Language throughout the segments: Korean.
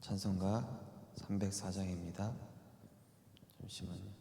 찬송가 304장입니다. 잠시만요.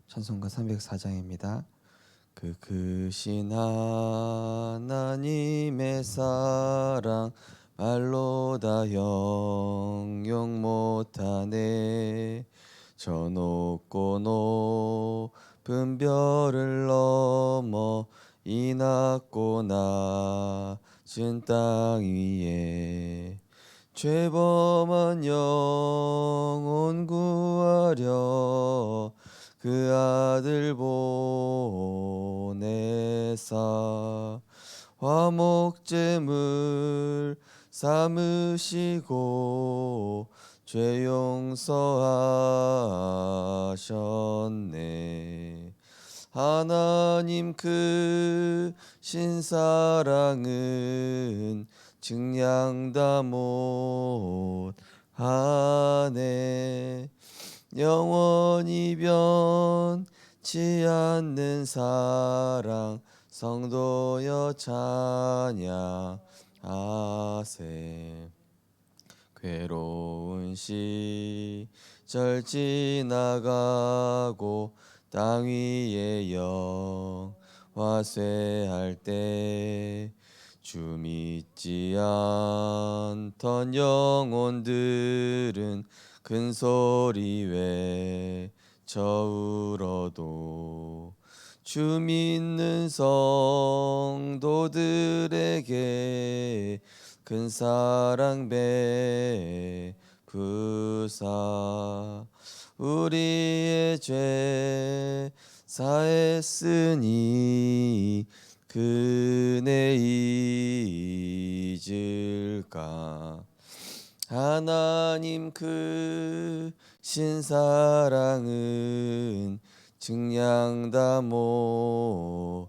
찬송가 304장입니다. 그 크신 하나님의 사랑 말로 다 형용 못하네. 저 높고 높은 별을 넘어 이 낮고 낮은 땅 위에 죄범한 영혼 구하려 그 아들 보내사 화목제물 삼으시고 죄 용서하셨네. 하나님 크신 사랑은 증량다 못하네. 영원히 변치 않는 사랑 성도여 찬양하세. 괴로운 시절 지나가고 땅 위에 영화 쇠할 때 주 믿지 않던 영혼들은 큰 소리 외쳐 울어도 주 믿는 성도들에게 큰 사랑 베푸사 우리의 죄 사했으니 그네 잊을까. 하나님 크신 사랑은 증량다 못하네.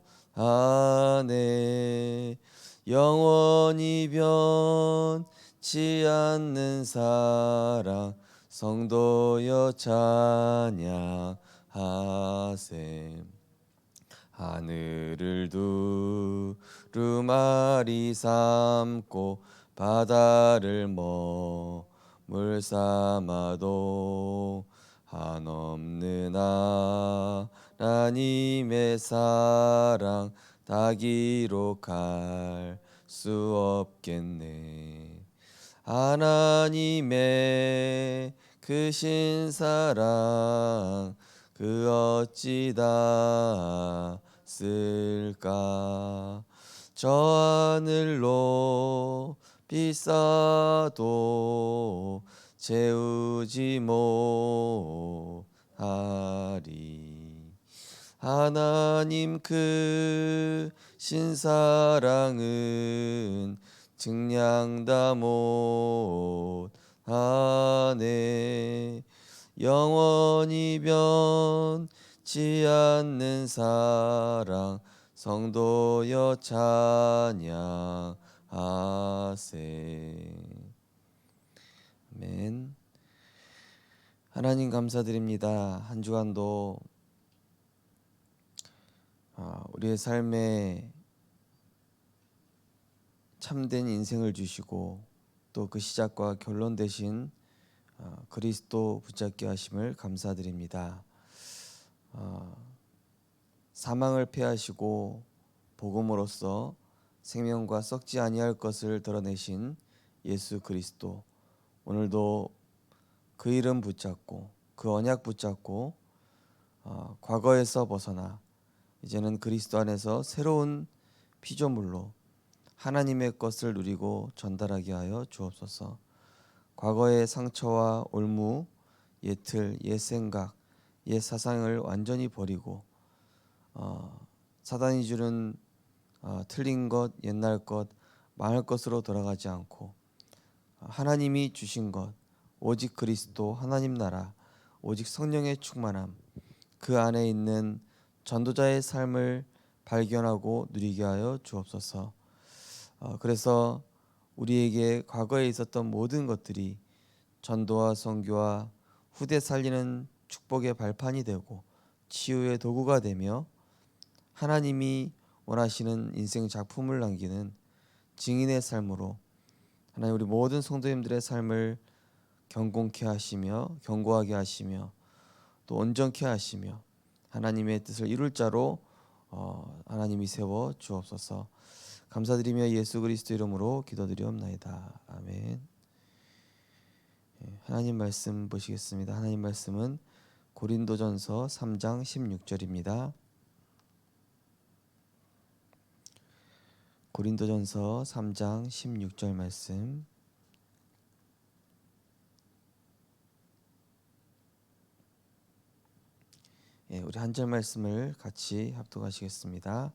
영원히 변치 않는 사랑 성도여 찬양하세. 하늘을 두루마리 삼고 바다를 머물 삼아도 한없는 하나님의 사랑 다 기록할 수 없겠네. 하나님의 크신 사랑 그 어찌 다 쓸까. 저 하늘로 비싸도 채우지 못하리. 하나님 크신 사랑은 증량다 못하네. 영원히 변치 않는 사랑 성도여 찬양하세. 아멘. 하나님 감사드립니다. 한 주간도 우리의 삶에 참된 인생을 주시고 또 그 시작과 결론 되신 그리스도 붙잡게 하심을 감사드립니다. 사망을 패하시고 복음으로써 생명과 썩지 아니할 것을 드러내신 예수 그리스도, 오늘도 그 이름 붙잡고 그 언약 붙잡고 과거에서 벗어나 이제는 그리스도 안에서 새로운 피조물로 하나님의 것을 누리고 전달하게 하여 주옵소서. 과거의 상처와 올무, 옛 틀, 옛 생각, 옛 사상을 완전히 버리고 사단이 주는 틀린 것, 옛날 것, 망할 것으로 돌아가지 않고 하나님이 주신 것, 오직 그리스도 하나님 나라, 오직 성령의 충만함, 그 안에 있는 전도자의 삶을 발견하고 누리게 하여 주옵소서. 그래서 우리에게 과거에 있었던 모든 것들이 전도와 선교와 후대 살리는 축복의 발판이 되고 치유의 도구가 되며 하나님이 원하시는 인생 작품을 남기는 증인의 삶으로 하나님 우리 모든 성도님들의 삶을 경공케 하시며 견고하게 하시며 또 온전케 하시며 하나님의 뜻을 이룰 자로 하나님이 세워 주옵소서. 감사드리며 예수 그리스도 이름으로 기도드리옵나이다. 아멘. 하나님 말씀 보시겠습니다. 하나님 말씀은 고린도전서 3장 16절입니다. 고린도전서 3장 16절 말씀. 우리 한 절 말씀을 같이 합독하시겠습니다.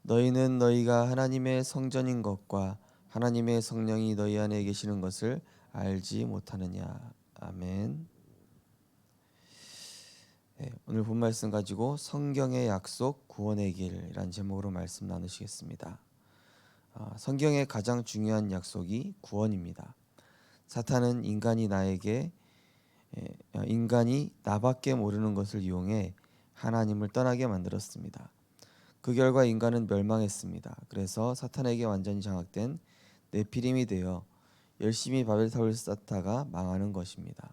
너희는 너희가 하나님의 성전인 것과 하나님의 성령이 너희 안에 계시는 것을 알지 못하느냐. 아멘. 오늘 본 말씀 가지고 성경의 약속 구원의 길이라는 제목으로 말씀 나누시겠습니다. 성경의 가장 중요한 약속이 구원입니다. 사탄은 인간이 나밖에 모르는 것을 이용해 하나님을 떠나게 만들었습니다. 그 결과 인간은 멸망했습니다. 그래서 사탄에게 완전히 장악된 네피림이 되어 열심히 바벨탑을 쌓다가 망하는 것입니다.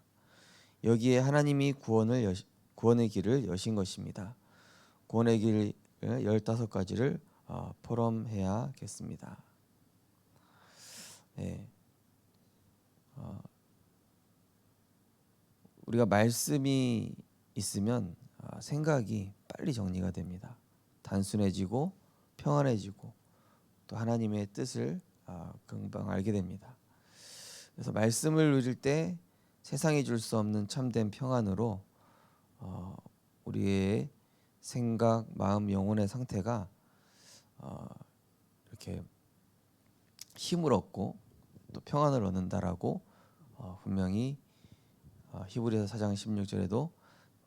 여기에 하나님이 구원의 길을 여신 것입니다. 구원의 길 15가지를 포럼해야겠습니다. 우리가 말씀이 있으면 생각이 빨리 정리가 됩니다. 단순해지고 평안해지고 또 하나님의 뜻을 금방 알게 됩니다. 그래서 말씀을 누릴 때 세상이 줄 수 없는 참된 평안으로 우리의 생각, 마음, 영혼의 상태가 이렇게 힘을 얻고 또 평안을 얻는다라고 분명히 히브리서 4장 16절에도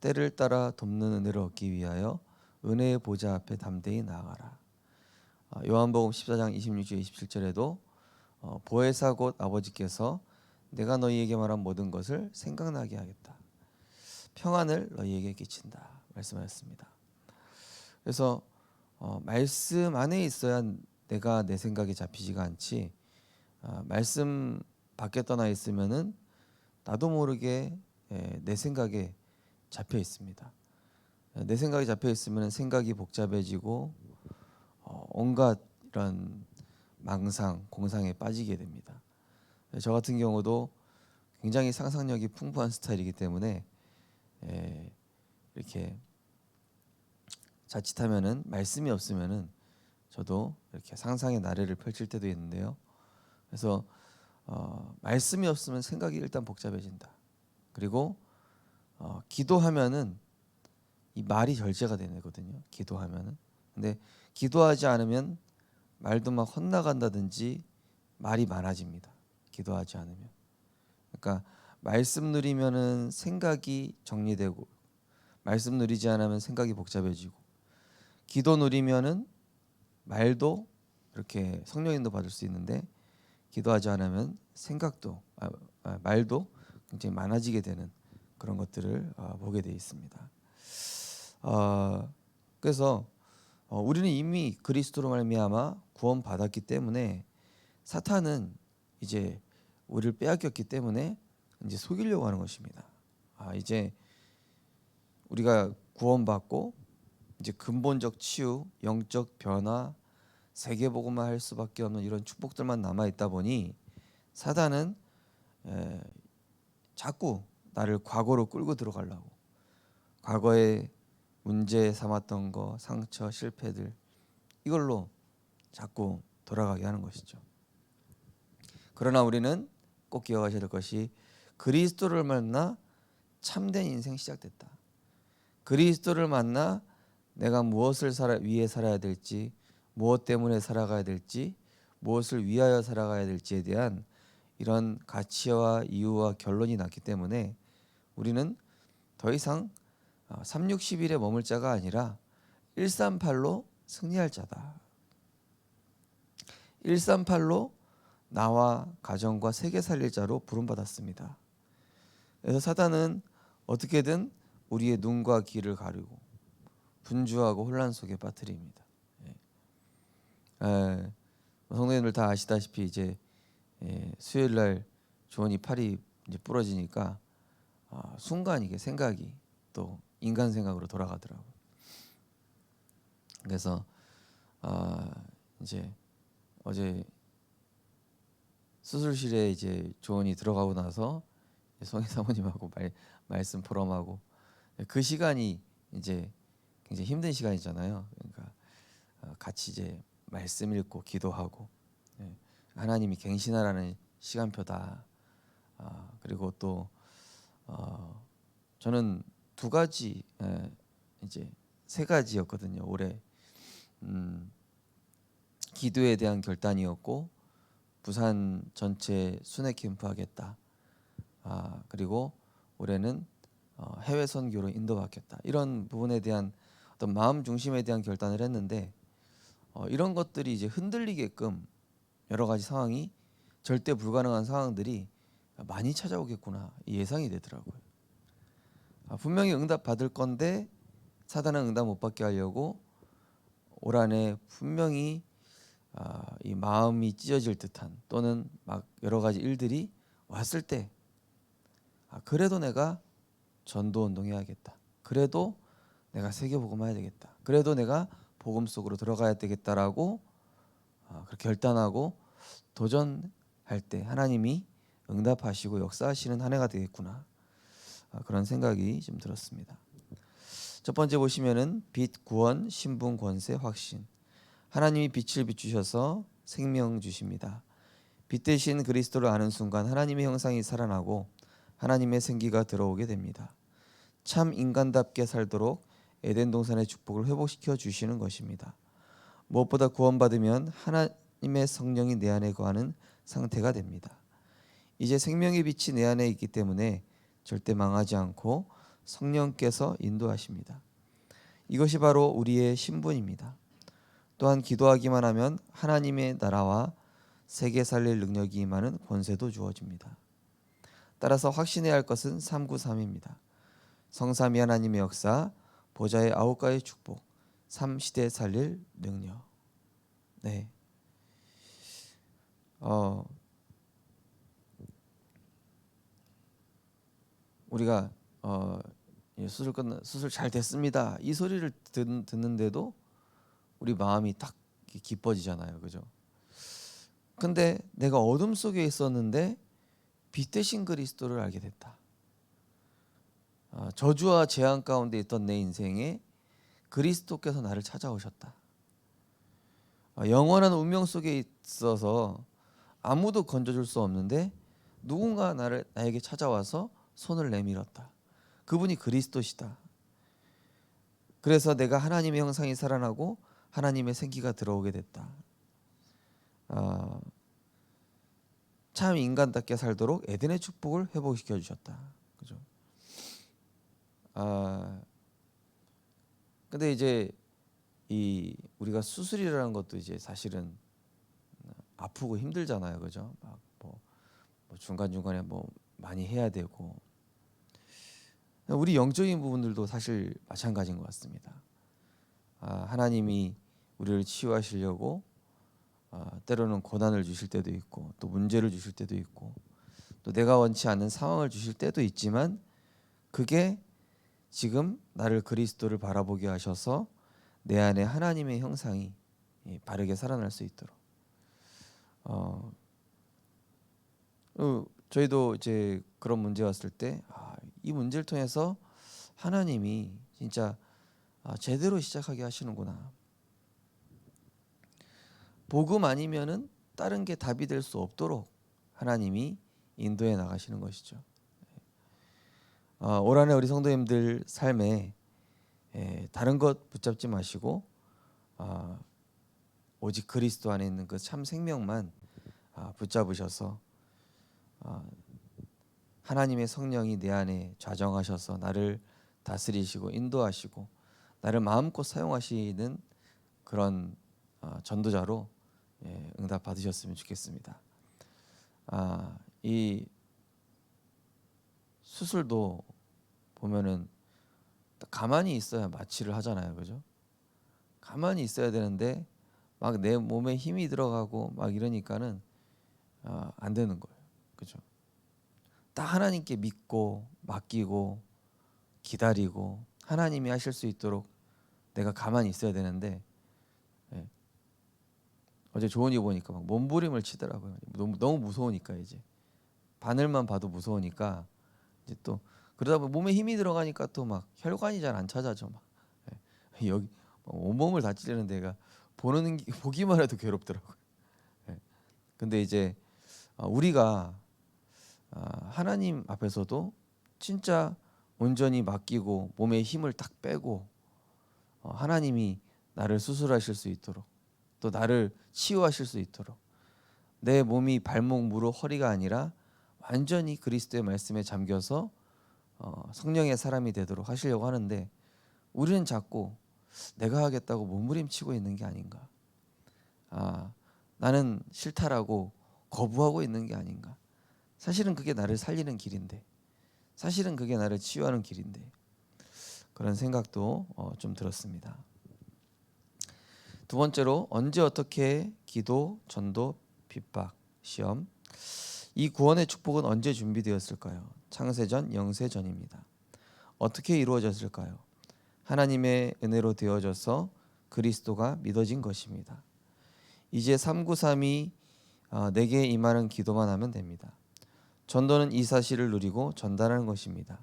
때를 따라 돕는 은혜를 얻기 위하여 은혜의 보좌 앞에 담대히 나아가라. 요한복음 14장 26절 27절에도 보혜사 곧 아버지께서 내가 너희에게 말한 모든 것을 생각나게 하겠다. 평안을 너희에게 끼친다 말씀하셨습니다. 그래서 말씀 안에 있어야 내가 내 생각에 잡히지가 않지, 말씀 밖에 떠나 있으면은 나도 모르게 내 생각에 잡혀 있습니다. 내 생각이 잡혀 있으면 생각이 복잡해지고 온갖 이런 망상, 공상에 빠지게 됩니다. 저 같은 경우도 굉장히 상상력이 풍부한 스타일이기 때문에 이렇게 자칫하면은 말씀이 없으면은 저도 이렇게 상상의 나래를 펼칠 때도 있는데요. 그래서 말씀이 없으면 생각이 일단 복잡해진다. 그리고 기도하면은 이 말이 절제가 되거든요. 기도하면은. 근데 기도하지 않으면 말도 막 헛나간다든지 말이 많아집니다. 기도하지 않으면. 그러니까 말씀 누리면은 생각이 정리되고, 말씀 누리지 않으면 생각이 복잡해지고, 기도 누리면은 말도 이렇게 성령인도 받을 수 있는데 기도하지 않으면 생각도 말도 굉장히 많아지게 되는 그런 것들을 보게 되어 있습니다. 그래서 우리는 이미 그리스도로 말미암아 구원받았기 때문에 사탄은 이제 우리를 빼앗겼기 때문에 이제 속이려고 하는 것입니다. 이제 우리가 구원받고 이제 근본적 치유, 영적 변화, 세계복음만 할 수밖에 없는 이런 축복들만 남아 있다 보니 사단은 자꾸 나를 과거로 끌고 들어가려고, 과거에 문제 삼았던 거, 상처, 실패들, 이걸로 자꾸 돌아가게 하는 것이죠. 그러나 우리는 꼭 기억하셔야 될 것이 그리스도를 만나 참된 인생 시작됐다. 그리스도를 만나 내가 무엇을 위해 살아야 될지, 무엇 때문에 살아가야 될지, 무엇을 위하여 살아가야 될지에 대한 이런 가치와 이유와 결론이 났기 때문에 우리는 더 이상 361에 머물 자가 아니라 138로 승리할 자다. 138로 나와 가정과 세계 살릴 자로 부름받았습니다. 그래서 사단은 어떻게든 우리의 눈과 귀를 가리고 분주하고 혼란 속에 빠뜨립니다. 성도님들 다 아시다시피 이제 수요일 날 조원이 팔이 이제 부러지니까 순간 이게 생각이 또 인간 생각으로 돌아가더라고요. 그래서 이제 어제 수술실에 이제 조원이 들어가고 나서 송희 사모님하고 말씀 포럼하고 그 시간이 이제 굉장히 힘든 시간이잖아요. 그러니까 같이 이제 말씀 읽고 기도하고 하나님이 갱신하라는 시간표다. 그리고 또 저는 두 가지 이제 세 가지였거든요. 올해 기도에 대한 결단이었고 부산 전체 순회 캠프 하겠다. 그리고 올해는 해외 선교로 인도받겠다. 이런 부분에 대한 어떤 마음 중심에 대한 결단을 했는데 이런 것들이 이제 흔들리게끔 여러 가지 상황이 절대 불가능한 상황들이 많이 찾아오겠구나 예상이 되더라고요. 분명히 응답 받을 건데 사단은 응답 못 받게 하려고 올 한해 분명히 이 마음이 찢어질 듯한 또는 막 여러 가지 일들이 왔을 때 그래도 내가 전도 운동해야겠다. 그래도 내가 세계복음 해야 되겠다. 그래도 내가 복음 속으로 들어가야 되겠다라고 그렇게 결단하고 도전할 때 하나님이 응답하시고 역사하시는 한 해가 되겠구나. 그런 생각이 좀 들었습니다. 첫 번째 보시면은 빛, 구원, 신분, 권세, 확신. 하나님이 빛을 비추셔서 생명 주십니다. 빛 대신 그리스도를 아는 순간 하나님의 형상이 살아나고 하나님의 생기가 들어오게 됩니다. 참 인간답게 살도록 에덴 동산의 축복을 회복시켜 주시는 것입니다. 무엇보다 구원받으면 하나님의 성령이 내 안에 거하는 상태가 됩니다. 이제 생명의 빛이 내 안에 있기 때문에 절대 망하지 않고 성령께서 인도하십니다. 이것이 바로 우리의 신분입니다. 또한 기도하기만 하면 하나님의 나라와 세계 살릴 능력이 임하는 권세도 주어집니다. 따라서 확신해야 할 것은 393입니다. 성삼위 하나님의 역사, 보좌의 9가지 축복, 3시대 살릴 능력. 네. 우리가 수술 잘 됐습니다. 이 소리를 듣는데도 우리 마음이 딱 기뻐지잖아요, 그죠? 근데 내가 어둠 속에 있었는데 빛 대신 그리스도를 알게 됐다. 저주와 재앙 가운데 있던 내 인생에 그리스도께서 나를 찾아오셨다. 영원한 운명 속에 있어서 아무도 건져줄 수 없는데 누군가 나에게 찾아와서 손을 내밀었다. 그분이 그리스도시다. 그래서 내가 하나님의 형상이 살아나고 하나님의 생기가 들어오게 됐다. 참 인간답게 살도록 에덴의 축복을 회복시켜 주셨다. 그죠? 근데 이제 이 우리가 수술이라는 것도 이제 사실은 아프고 힘들잖아요, 그죠? 뭐 중간 중간에 뭐 많이 해야 되고 우리 영적인 부분들도 사실 마찬가지인 것 같습니다. 하나님이 우리를 치유하시려고 때로는 고난을 주실 때도 있고 또 문제를 주실 때도 있고 또 내가 원치 않는 상황을 주실 때도 있지만 그게 지금 나를 그리스도를 바라보게 하셔서 내 안에 하나님의 형상이 바르게 살아날 수 있도록 저희도 이제 그런 문제 왔을 때 이 문제를 통해서 하나님이 진짜 제대로 시작하게 하시는구나. 복음 아니면은 다른 게 답이 될 수 없도록 하나님이 인도해 나가시는 것이죠. 올 한해 우리 성도님들 삶에 다른 것 붙잡지 마시고 오직 그리스도 안에 있는 그 참 생명만 붙잡으셔서 하나님의 성령이 내 안에 좌정하셔서 나를 다스리시고 인도하시고 나를 마음껏 사용하시는 그런 전도자로 응답 받으셨으면 좋겠습니다. 이 수술도 보면은 가만히 있어야 마취를 하잖아요, 그죠? 가만히 있어야 되는데 막 내 몸에 힘이 들어가고 막 이러니까는 안 되는 거예요, 그죠? 딱 하나님께 믿고 맡기고 기다리고 하나님이 하실 수 있도록 내가 가만히 있어야 되는데 어제 조은이 보니까 막 몸부림을 치더라고요. 너무 무서우니까 이제 바늘만 봐도 무서우니까 이제 또 그러다 보면 몸에 힘이 들어가니까 또 막 혈관이 잘 안 찾아져 막 여기 온몸을 다 찌르는 데가 보기만 해도 괴롭더라고요. 근데 이제 우리가 하나님 앞에서도 진짜 온전히 맡기고 몸에 힘을 딱 빼고 하나님이 나를 수술하실 수 있도록 또 나를 치유하실 수 있도록 내 몸이 발목, 무릎, 허리가 아니라 완전히 그리스도의 말씀에 잠겨서 성령의 사람이 되도록 하시려고 하는데 우리는 자꾸 내가 하겠다고 몸부림치고 있는 게 아닌가. 나는 싫다라고 거부하고 있는 게 아닌가. 사실은 그게 나를 살리는 길인데 사실은 그게 나를 치유하는 길인데 그런 생각도 좀 들었습니다. 두 번째로 언제 어떻게 기도, 전도, 핍박, 시험 이 구원의 축복은 언제 준비되었을까요? 창세전, 영세전입니다. 어떻게 이루어졌을까요? 하나님의 은혜로 되어져서 그리스도가 믿어진 것입니다. 이제 393이 내게 임하는 기도만 하면 됩니다. 전도는 이 사실을 누리고 전달하는 것입니다.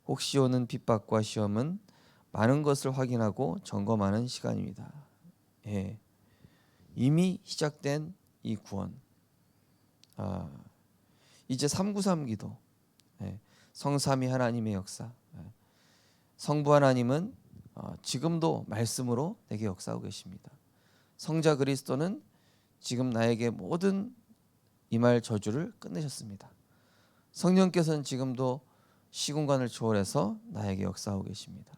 혹시 오는 핍박과 시험은 많은 것을 확인하고 점검하는 시간입니다. 이미 시작된 이 구원. 이제 393 기도. 성삼위 하나님의 역사. 성부 하나님은 지금도 말씀으로 내게 역사하고 계십니다. 성자 그리스도는 지금 나에게 모든 임할 저주를 끝내셨습니다. 성령께서는 지금도 시공간을 초월해서 나에게 역사하고 계십니다.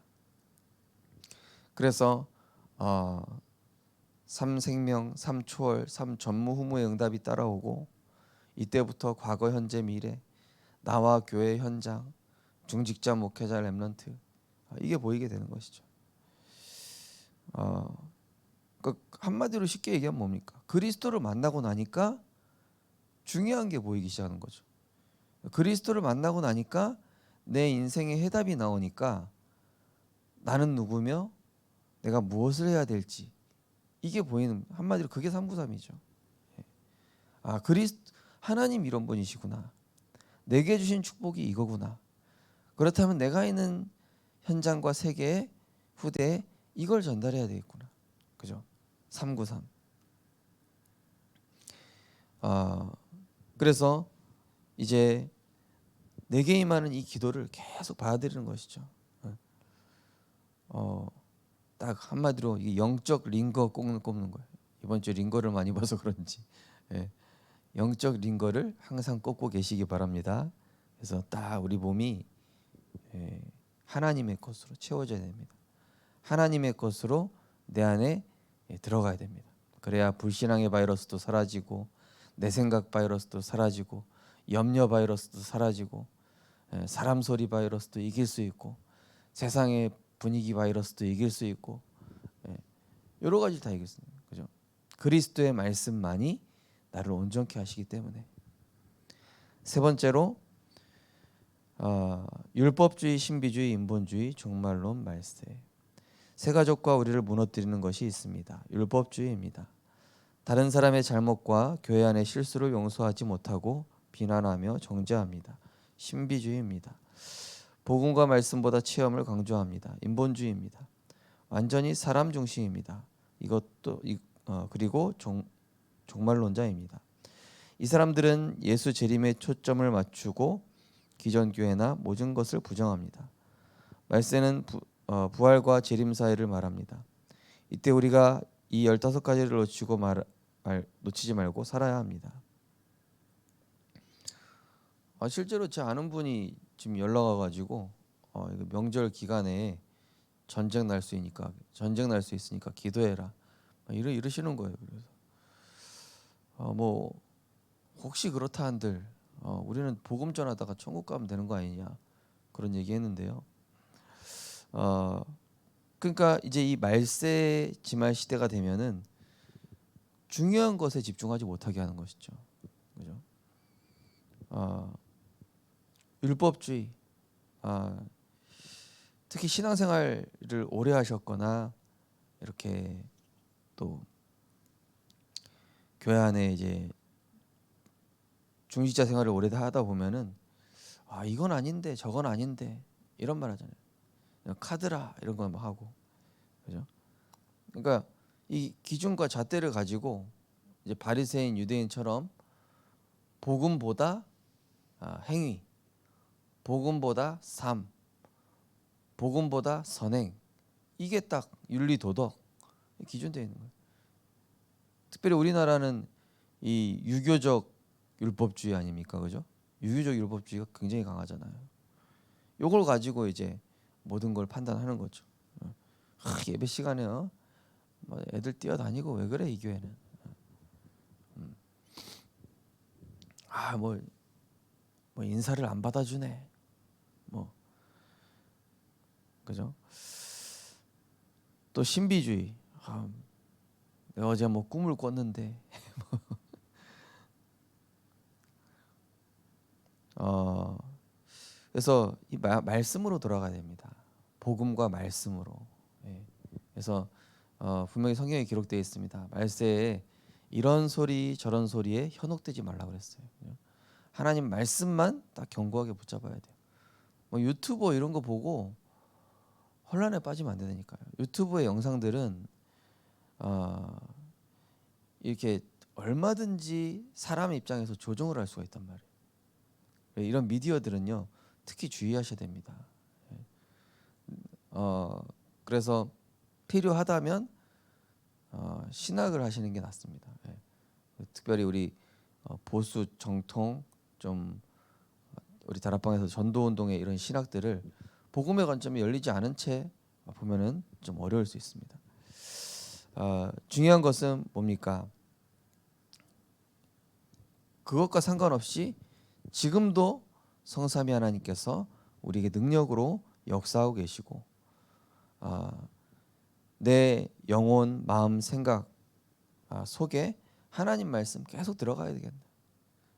그래서 삼생명, 삼초월, 삼전무후무의 응답이 따라오고 이때부터 과거, 현재, 미래, 나와 교회 현장, 중직자, 목회자, 렘넌트 이게 보이게 되는 것이죠. 한마디로 쉽게 얘기하면 뭡니까? 그리스도를 만나고 나니까 중요한 게 보이기 시작하는 거죠. 그리스도를 만나고 나니까 내 인생의 해답이 나오니까 나는 누구며 내가 무엇을 해야 될지 이게 보이는 한마디로 그게 393이죠. 하나님 이런 분이시구나. 내게 주신 축복이 이거구나. 그렇다면 내가 있는 현장과 세계에 후대에 이걸 전달해야 되겠구나. 그죠? 393. 그래서 이제 내게 임하는 이 기도를 계속 받아들이는 것이죠. 딱 한마디로 이 영적 링거 꼽는 거예요. 이번 주에 링거를 많이 봐서 그런지 영적 링거를 항상 꼽고 계시기 바랍니다. 그래서 딱 우리 몸이 하나님의 것으로 채워져야 됩니다. 하나님의 것으로 내 안에 들어가야 됩니다. 그래야 불신앙의 바이러스도 사라지고 내 생각 바이러스도 사라지고 염려 바이러스도 사라지고 사람 소리 바이러스도 이길 수 있고 세상의 분위기 바이러스도 이길 수 있고 여러 가지 다 이길 수 있는 거죠. 그리스도의 말씀만이 나를 온전케 하시기 때문에. 세 번째로 율법주의, 신비주의, 인본주의, 종말론, 말세. 세 가족과 우리를 무너뜨리는 것이 있습니다. 율법주의입니다. 다른 사람의 잘못과 교회 안의 실수를 용서하지 못하고 비난하며 정죄합니다. 신비주의입니다. 복음과 말씀보다 체험을 강조합니다. 인본주의입니다. 완전히 사람 중심입니다. 그리고 종말론자입니다. 이 사람들은 예수 재림에 초점을 맞추고 기존 교회나 모든 것을 부정합니다. 말세는 부활과 재림 사이를 말합니다. 이때 우리가 이 15가지를 놓치지 말고 살아야 합니다. 실제로 제 아는 분이 지금 연락 와가지고 이거 명절 기간에 전쟁 날 수 있으니까 기도해라. 이러시는 거예요. 그래서 뭐 혹시 그렇다 한들 우리는 복음 전하다가 천국 가면 되는 거 아니냐 그런 얘기했는데요. 그러니까 이제 이 말세 지말 시대가 되면은 중요한 것에 집중하지 못하게 하는 것이죠. 그죠? 율법주의, 특히 신앙생활을 오래 하셨거나 이렇게 또 교회 안에 이제 중직자 생활을 오래 하다 보면은 이건 아닌데 저건 아닌데 이런 말 하잖아요. 카드라 이런 거 막 하고, 그죠? 그러니까 이 기준과 잣대를 가지고 이제 바리새인 유대인처럼 복음보다 행위, 복음보다 삶, 복음보다 선행, 이게 딱 윤리 도덕 기준되어 있는 거예요. 특별히 우리나라는 이 유교적 율법주의 아닙니까, 그죠? 유교적 율법주의가 굉장히 강하잖아요. 요걸 가지고 이제 모든 걸 판단하는 거죠. 예배 시간에 뭐 애들 뛰어다니고 왜 그래 이 교회는? 뭐 인사를 안 받아주네. 뭐 그죠? 또 신비주의. 내가 어제 뭐 꿈을 꿨는데 그래서 이 말씀으로 돌아가야 됩니다. 복음과 말씀으로. 예. 그래서 분명히 성경에 기록되어 있습니다. 말세에 이런 소리 저런 소리에 현혹되지 말라 그랬어요. 하나님 말씀만 딱 견고하게 붙잡아야 돼요. 뭐 유튜버 이런 거 보고 혼란에 빠지면 안 되니까요. 유튜브의 영상들은 이렇게 얼마든지 사람 입장에서 조정을 할 수가 있단 말이에요. 이런 미디어들은요, 특히 주의하셔야 됩니다. 그래서 필요하다면 신학을 하시는 게 낫습니다. 특별히 우리 보수 정통 좀 우리 다락방에서 전도운동의 이런 신학들을 복음의 관점이 열리지 않은 채 보면은 좀 어려울 수 있습니다. 중요한 것은 뭡니까? 그것과 상관없이 지금도 성삼위 하나님께서 우리에게 능력으로 역사하고 계시고 내 영혼, 마음, 생각 속에 하나님 말씀 계속 들어가야 되겠네.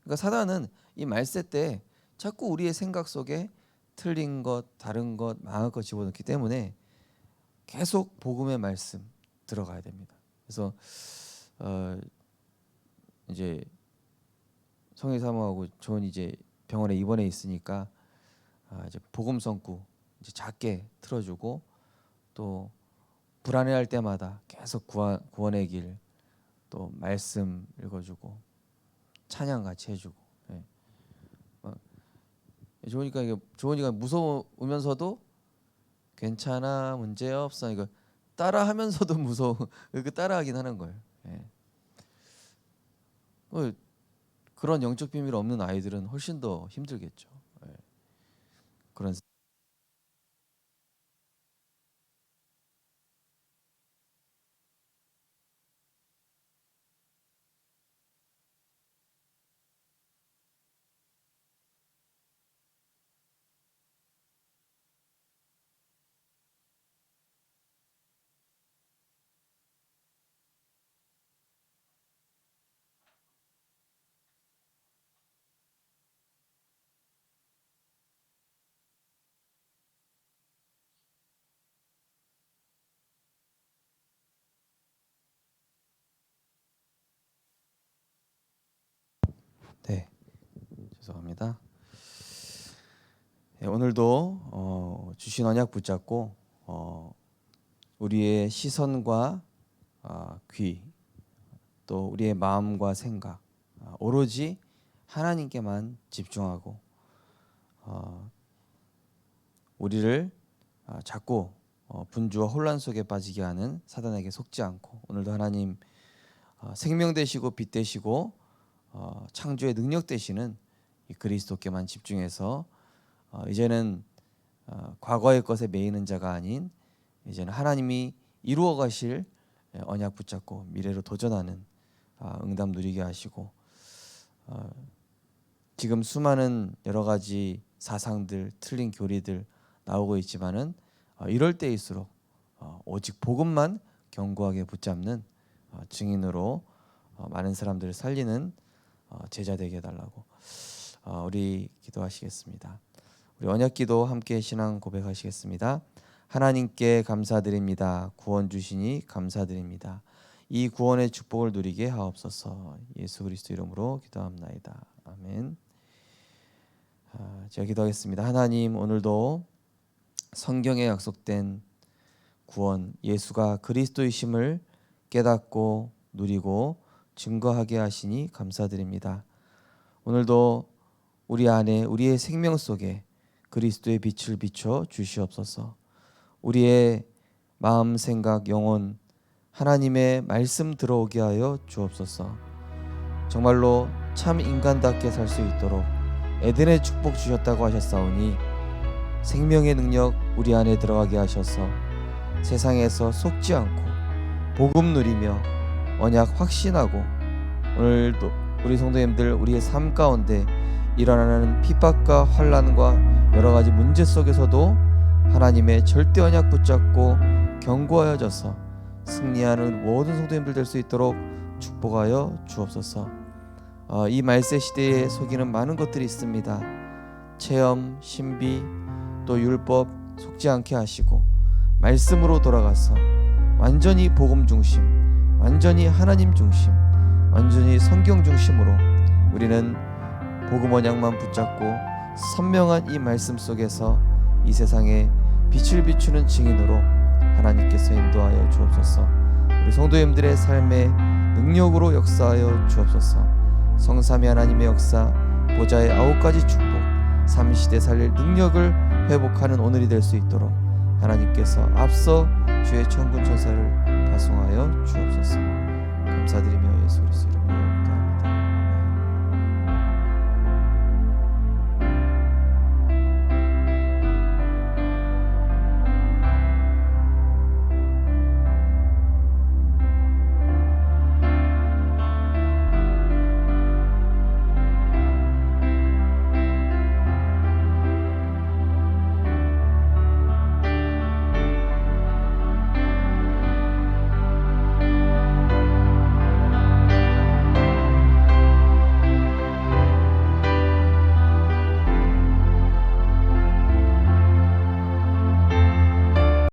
그러니까 사단은 이 말세 때 자꾸 우리의 생각 속에 틀린 것, 다른 것, 망할 것 집어넣기 때문에 계속 복음의 말씀 들어가야 됩니다. 그래서 이제 성희 사모하고 전 이제 병원에 입원해 있으니까 이제 복음 성구 이제 작게 틀어주고 또 불안해할 때마다 계속 구원의 길 또 말씀 읽어주고 찬양 같이 해주고 좋으니까 이게 좋으니까 무서우면서도 괜찮아 문제 없어 이거 따라하면서도 무서워 그 따라하긴 하는 거예요. 그런 영적 비밀 없는 아이들은 훨씬 더 힘들겠죠. 그런 네 죄송합니다. 오늘도 주신 언약 붙잡고 우리의 시선과 귀 또 우리의 마음과 생각 오로지 하나님께만 집중하고 우리를 자꾸 분주와 혼란 속에 빠지게 하는 사단에게 속지 않고 오늘도 하나님 생명 되시고 빛 되시고 창조의 능력 되시는 이 그리스도께만 집중해서 이제는 과거의 것에 매이는 자가 아닌 이제는 하나님이 이루어 가실 언약 붙잡고 미래로 도전하는 응답 누리게 하시고, 지금 수많은 여러 가지 사상들, 틀린 교리들 나오고 있지만은 이럴 때일수록 오직 복음만 견고하게 붙잡는 증인으로 많은 사람들을 살리는 제자 되게 해달라고 우리 기도하시겠습니다. 우리 언약기도 함께 신앙 고백하시겠습니다. 하나님께 감사드립니다. 구원 주시니 감사드립니다. 이 구원의 축복을 누리게 하옵소서. 예수 그리스도 이름으로 기도합나이다. 아멘. 제가 기도하겠습니다. 하나님, 오늘도 성경에 약속된 구원, 예수가 그리스도이심을 깨닫고 누리고 증거하게 하시니 감사드립니다. 오늘도 우리 안에, 우리의 생명 속에 그리스도의 빛을 비춰 주시옵소서. 우리의 마음, 생각, 영혼 하나님의 말씀 들어오게 하여 주옵소서. 정말로 참 인간답게 살 수 있도록 에덴의 축복 주셨다고 하셨사오니 생명의 능력 우리 안에 들어가게 하셔서 세상에서 속지 않고 복음 누리며 언약 확신하고, 오늘도 우리 성도님들 우리의 삶 가운데 일어나는 핍박과 환난과 여러 가지 문제 속에서도 하나님의 절대 언약 붙잡고 견고하여져서 승리하는 모든 성도님들 될 수 있도록 축복하여 주옵소서. 이 말세 시대에 속이는 많은 것들이 있습니다. 체험, 신비, 또 율법 속지 않게 하시고 말씀으로 돌아가서 완전히 복음 중심, 완전히 하나님 중심, 완전히 성경 중심으로 우리는 복음 언약만 붙잡고 선명한 이 말씀 속에서 이 세상에 빛을 비추는 증인으로 하나님께서 인도하여 주옵소서. 우리 성도님들의 삶에 능력으로 역사하여 주옵소서. 성삼위 하나님의 역사, 보좌의 9가지 축복, 삼시대 살릴 능력을 회복하는 오늘이 될 수 있도록 하나님께서 앞서 주의 천군 천사를 파송하여 주옵소서. 감사드리며 예수 그리스도 이름으로